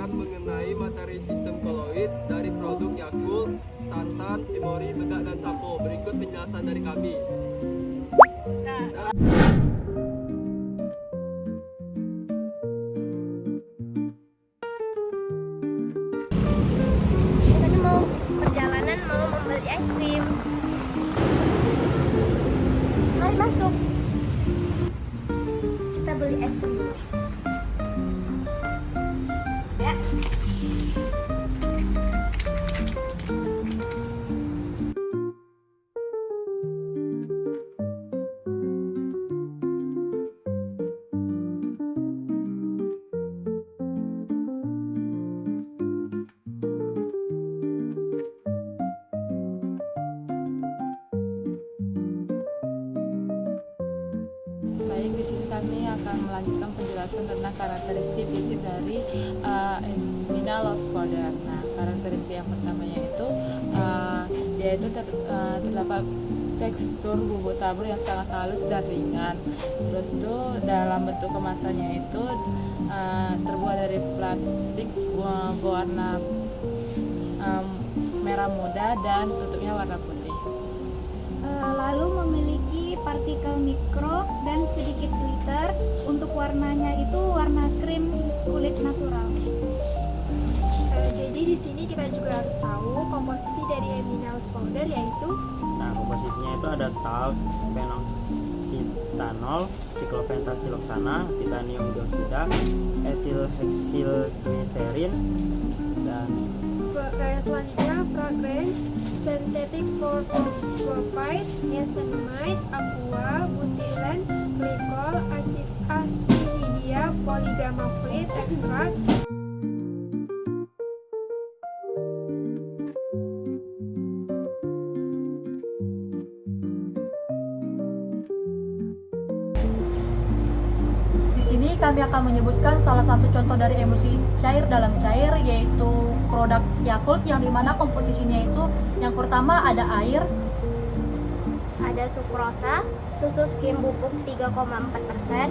menjelaskan mengenai materi sistem koloid dari produk Yakult, santan, cimori, megak, dan sampo. Berikut penjelasan dari kami. Tadi mau perjalanan mau membeli es krim. Mari masuk. Kita beli es krim dulu. Ya. Baik, di sini kami akan melanjutkan penjelasan tentang karakteristik fisik dari Minerals powder. Nah, karakteristik yang pertamanya itu yaitu terdapat tekstur bubuk tabur yang sangat halus dan ringan. Terus itu dalam bentuk kemasannya itu terbuat dari plastik berwarna merah muda dan tutupnya warna putih. Lalu memiliki partikel mikro dan sedikit glitter. Untuk warnanya itu warna krim kulit natural. Jadi di sini kita juga harus tahu komposisi dari Minerals powder, yaitu komposisinya itu ada talc, phenoxyethanol, siklopentasiloksana, titanium dioksida, etilhexylglycerin, dan selanjutnya fragrance, synthetic formaldehyd, niacinamide, aqua, butilen, glycol, acididia, polygamma fluid extract. Di sini kami akan menyebutkan salah satu contoh dari emulsi cair dalam cair, yaitu produk Yakult, yang dimana komposisinya itu yang pertama ada air, Ada sukrosa, susu skim bubuk 3,4%,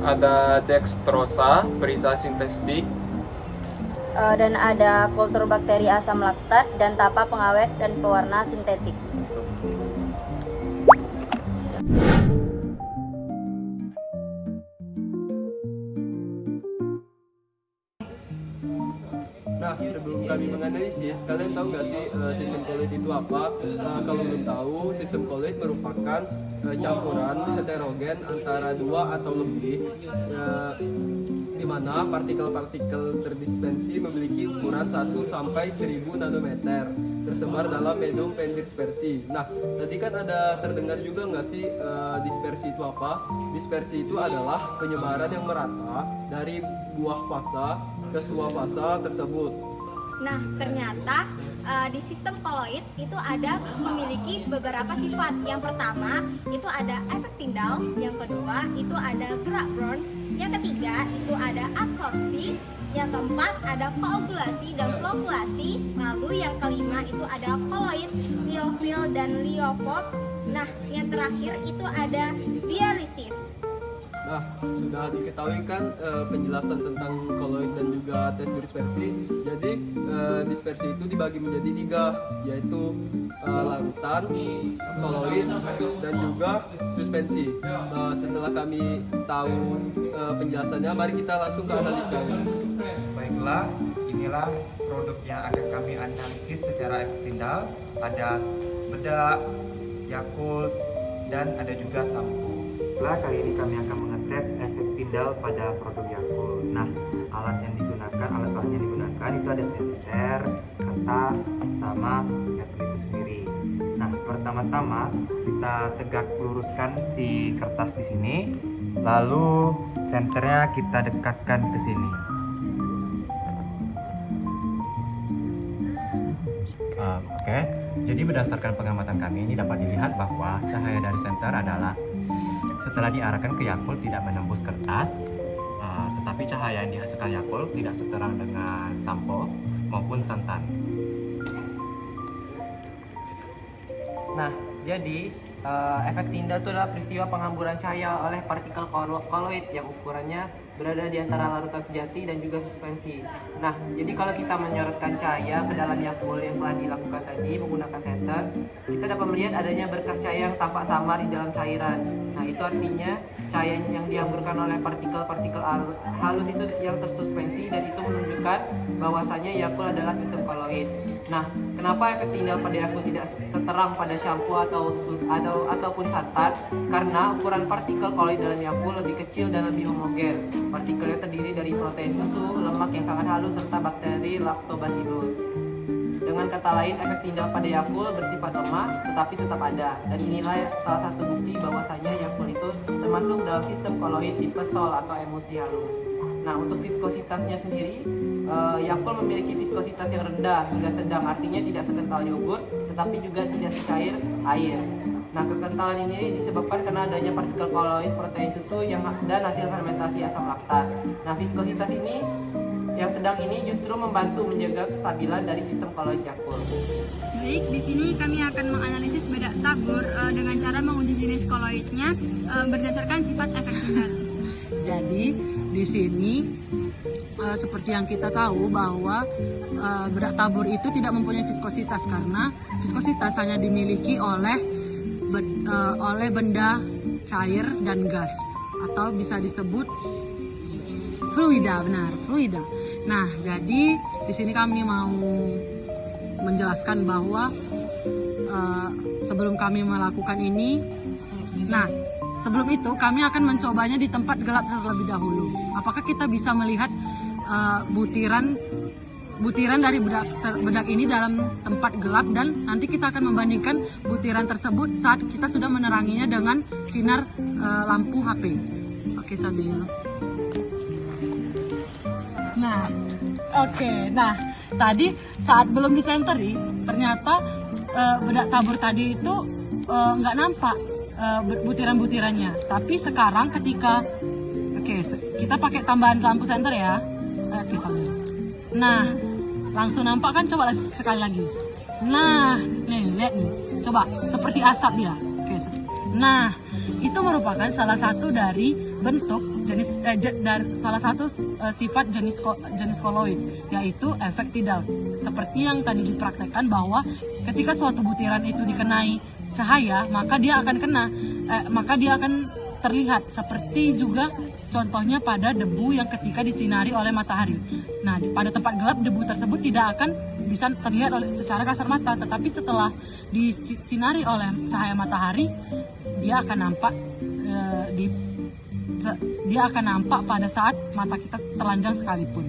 ada dextrosa, perisa sintetik, dan ada kultur bakteri asam laktat dan tapa pengawet dan pewarna sintetik. Nah, sebelum kami menganalisis, kalian tahu nggak sih sistem koloid itu apa? Kalau belum tahu, sistem koloid merupakan campuran heterogen antara dua atau lebih, di mana partikel-partikel terdispersi memiliki ukuran 1 sampai 1000 nanometer tersebar dalam medium pendispersi. Nah, tadi kan ada terdengar juga nggak sih dispersi itu apa? Dispersi itu adalah penyebaran yang merata dari buah fasa ke sebuah fasa tersebut. Nah, ternyata di sistem koloid itu ada memiliki beberapa sifat. Yang pertama itu ada efek Tyndall, yang kedua itu ada gerak Brown, yang ketiga itu ada absorpsi, yang keempat ada koagulasi dan flokkulasi, lalu yang kelima itu ada koloid, liofil dan liofot. Nah, yang terakhir itu ada dialisis. Nah, sudah diketahui kan penjelasan tentang koloid dan juga tes dispersi. Jadi dispersi itu dibagi menjadi 3, yaitu larutan, koloid, dan juga suspensi. Setelah kami tahu penjelasannya, mari kita langsung ke analisa. Baiklah, inilah produk yang akan kami analisis secara efek Tyndall. Ada bedak, Yakult, dan ada juga sampo. Nah, kali ini kami akan mengetes efek Tyndall pada produk Yakult. Nah, alat bahan yang digunakan itu ada senter, kertas, sama Yakult itu sendiri. Nah, pertama-tama kita tegak luruskan si kertas di sini, lalu senternya kita dekatkan ke sini. Oke, jadi berdasarkan pengamatan kami ini dapat dilihat bahwa cahaya dari senter adalah setelah diarahkan ke Yakult tidak menembus kertas, tetapi cahaya yang dihasilkan Yakult tidak seterang dengan sampo maupun santan. Nah, jadi Efek Tyndall itu adalah peristiwa penghamburan cahaya oleh partikel koloid yang ukurannya berada di antara larutan sejati dan juga suspensi. Nah, jadi kalau kita menyorotkan cahaya ke dalam Yakult yang telah dilakukan tadi menggunakan senter, kita dapat melihat adanya berkas cahaya yang tampak samar di dalam cairan. Nah, itu artinya cahaya yang dihamburkan oleh partikel-partikel halus itu yang tersuspensi, dan itu menunjukkan bahwasanya Yakult adalah sistem koloid. Nah, kenapa efek Tyndall pada Yakult tidak seterang pada shampoo ataupun santan? Karena ukuran partikel koloid dalam Yakult lebih kecil dan lebih homogen. Partikelnya terdiri dari protein susu, lemak yang sangat halus, serta bakteri lactobacillus. Dengan kata lain, efek Tyndall pada Yakult bersifat lemah tetapi tetap ada. Dan inilah salah satu bukti bahwasanya Yakult itu termasuk dalam sistem koloid tipe sol atau emulsi halus. Nah, untuk viskositasnya sendiri, Yakult memiliki viskositas yang rendah hingga sedang, artinya tidak sekental yogurt tetapi juga tidak secair air. Nah, kekentalan ini disebabkan karena adanya partikel koloid protein susu dan hasil fermentasi asam laktat. Nah, viskositas ini yang sedang ini justru membantu menjaga kestabilan dari sistem koloid Yakult. Baik, di sini kami akan menganalisis bedak tabur dengan cara menguji jenis koloidnya berdasarkan sifat efek Tyndall. Jadi di sini seperti yang kita tahu bahwa bedak tabur itu tidak mempunyai viskositas karena viskositas hanya dimiliki oleh benda cair dan gas atau bisa disebut fluida, benar, fluida. Nah, jadi di sini kami mau menjelaskan bahwa sebelum kami melakukan ini, nah sebelum itu kami akan mencobanya di tempat gelap terlebih dahulu. Apakah kita bisa melihat butiran dari bedak ini dalam tempat gelap, dan nanti kita akan membandingkan butiran tersebut saat kita sudah meneranginya dengan sinar lampu HP. Oke, Sabil. Nah, tadi saat belum disenteri ternyata bedak tabur tadi itu nggak nampak butiran-butirannya. Tapi sekarang ketika kita pakai tambahan lampu senter ya. Oke, Sabil. Nah, langsung nampak kan? Coba sekali lagi. Nah, nih lihat nih. Coba seperti asap dia. Oke. Nah, itu merupakan salah satu dari bentuk jenis salah satu sifat jenis koloid, yaitu efek Tyndall. Seperti yang tadi dipraktekkan bahwa ketika suatu butiran itu dikenai cahaya, maka dia akan terlihat seperti juga contohnya pada debu yang ketika disinari oleh matahari. Nah, pada tempat gelap debu tersebut tidak akan bisa terlihat secara kasar mata, tetapi setelah disinari oleh cahaya matahari, dia akan nampak pada saat mata kita telanjang sekalipun.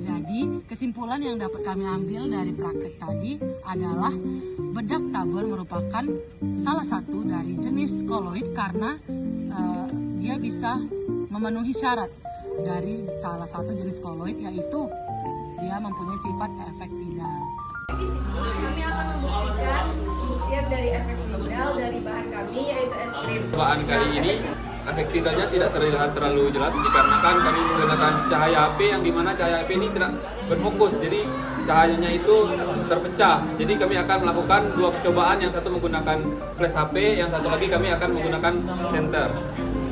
Jadi, kesimpulan yang dapat kami ambil dari praktek tadi adalah bedak tabur merupakan salah satu dari jenis koloid karena dia bisa memenuhi syarat dari salah satu jenis koloid, yaitu dia mempunyai sifat efek Tyndall. Di sini kami akan membuktikan pembuktian dari efek Tyndall dari bahan kami, yaitu es krim. Bahan kali ini efek Tyndallnya tidak terlihat terlalu jelas dikarenakan kami menggunakan cahaya HP yang dimana cahaya HP ini tidak berfokus, jadi cahayanya itu terpecah. Jadi kami akan melakukan dua percobaan, yang satu menggunakan flash HP, yang satu lagi kami akan menggunakan senter.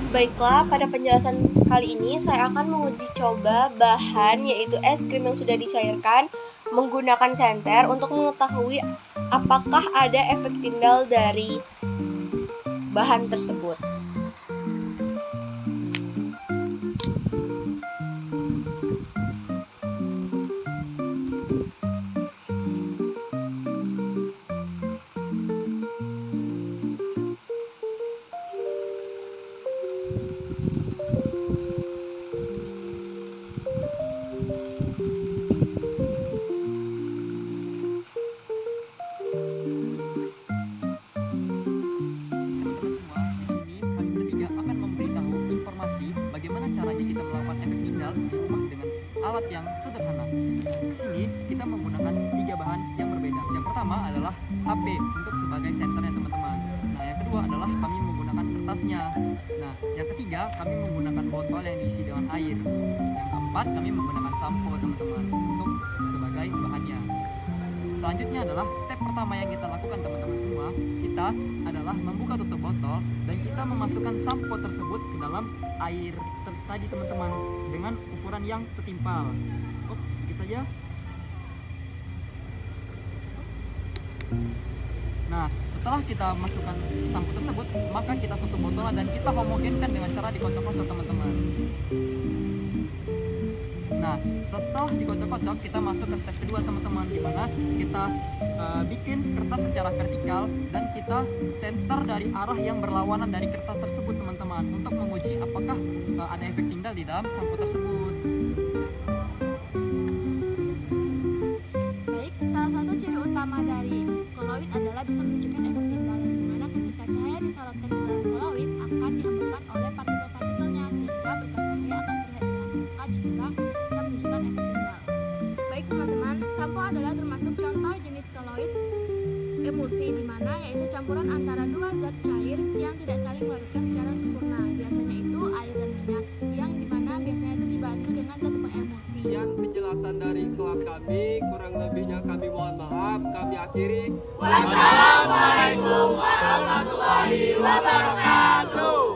Baiklah, pada penjelasan kali ini saya akan menguji coba bahan, yaitu es krim yang sudah dicairkan menggunakan senter untuk mengetahui apakah ada efek Tyndall dari bahan tersebut. Alat yang sederhana. Di sini kita menggunakan 3 bahan yang berbeda. Yang pertama adalah HP untuk sebagai senternya teman-teman. Nah, yang kedua adalah kami menggunakan kertasnya. Nah, yang ketiga kami menggunakan botol yang diisi dengan air. Yang keempat kami menggunakan sampo teman-teman untuk sebagai bahannya. selanjutnya adalah step pertama yang kita lakukan teman-teman semua. Kita adalah membuka tutup botol dan kita memasukkan sampo tersebut ke dalam air tadi teman-teman dengan ukuran yang setimpal. Sedikit saja. Nah, setelah kita masukkan sampo tersebut, maka kita tutup botolnya dan kita homogenkan dengan cara dikocok-kocok teman-teman. Nah, setelah dikocok-kocok, kita masuk ke step kedua teman-teman, di mana kita bikin kertas secara vertikal dan kita center dari arah yang berlawanan dari kertas tersebut teman-teman, untuk menguji apakah ada efek tinggal di dalam sampo tersebut. Baik, salah satu ciri utama dari koloid adalah bisa menunjukkan efek tinggal, di mana ketika cahaya disorotkan ke dalam koloid akan dihembuskan oleh partikel-partikelnya sehingga berkas cahaya akan terlihat jelas. Maka disitulah bisa menunjukkan efek tinggal. Baik teman-teman, sampo adalah termasuk contoh jenis koloid emulsi, di mana yaitu campuran antara dua zat cair yang tidak saling melarutkan secara sempurna. Biasanya itu air dan minyak, yang dimana biasanya itu dibantu dengan zat pengemulsi. Sekian penjelasan dari kelas kami, kurang lebihnya kami mohon maaf. Kami akhiri. Wassalamualaikum warahmatullahi wabarakatuh.